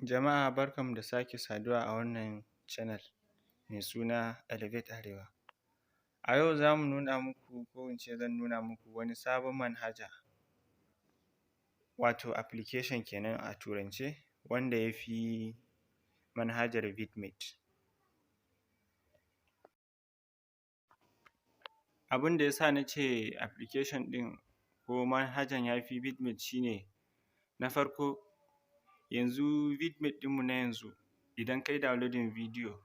Jama'a barkanmu da sake saduwa a wannan channel mai suna Elevate Arewa. A yau za mu nuna muku ko in ce zan nuna muku wani sabon manhaja wato application kenan a turance wanda ya fi manhajar vidmate. Abin da ya sa na ce application ɗin ko manhajan ya fi vidmate shi ne, na farko yanzu vidmate ɗinmu na yanzu idan ka yi downloading video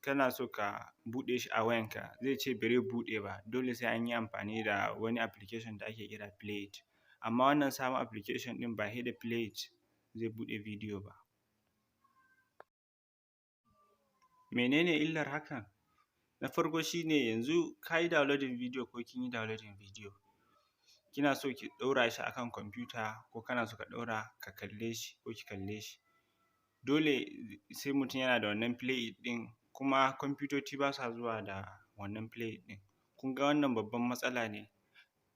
kana so ka buɗe shi a wayanka zai ce ba zai buɗe ba, dole sai an yi amfani da wani application da ake kira play it. Amma wannan sabon application ɗin ba sai da play it zai buɗe video ba. Menene illar hakan? Na farko shi ne yanzu ka yi downloading video ko kin yi downloading video, kina so ki ɗaura shi a kan kwamfuta ko kana so ka ɗaura ka kalle shi ko ki kalle shi, dole sai mutum yana da wannan play it ɗin, kuma kwamfutoci ba sa zuwa da wannan play it ɗin. Kun ga wannan babban matsala ne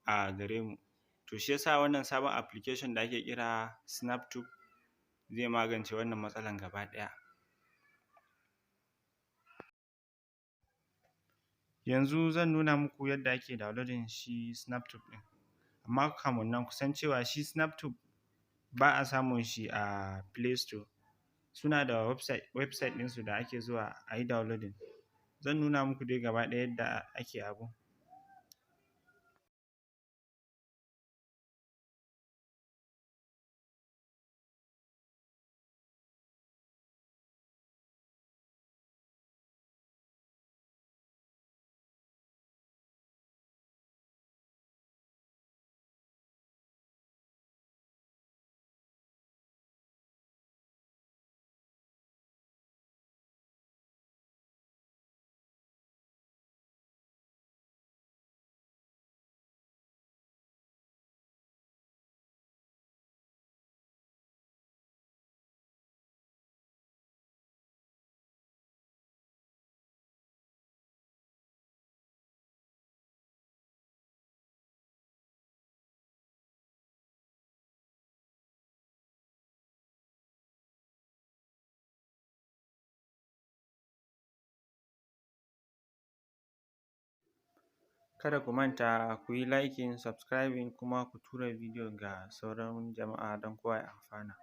a gare mu. To shi ya sa wannan sabon application da ake kira snaptube zai magance wannan matsalan gaba ɗaya. Yanzu zan nuna muku yadda ake downloading shi snaptube ɗin. Amma kamun nan ku san cewa shi snaptube ba a samun shi a play store. Suna da website ɗinsu da ake zuwa a yi downloading. Zan nuna muku dai gaba ɗaya yadda ake abun. Kada ku manta ku yi liking, subscribing kuma ku tura bidiyo ga sauran jama'a don kowa ya amfana.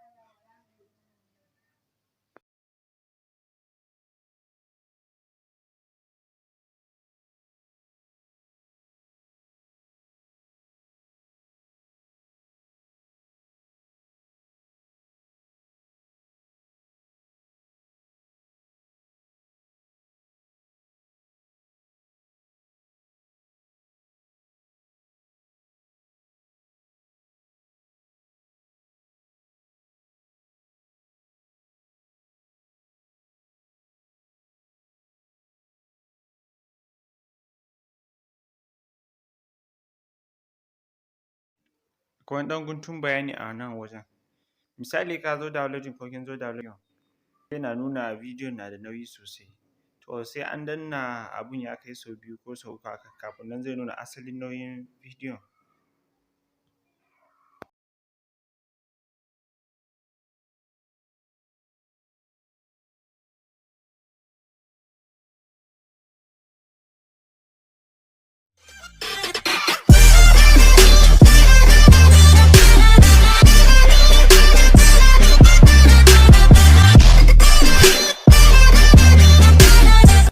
Akwai wani ɗan guntun bayani a nan wajen. Misali ka zo downloading ko kin zo downloading yana nuna bidiyon na da nauyi sosai, to sai an danna abun ya kai sau biyu ko sau uku haka kafin nan zai nuna asalin nauyin bidiyon.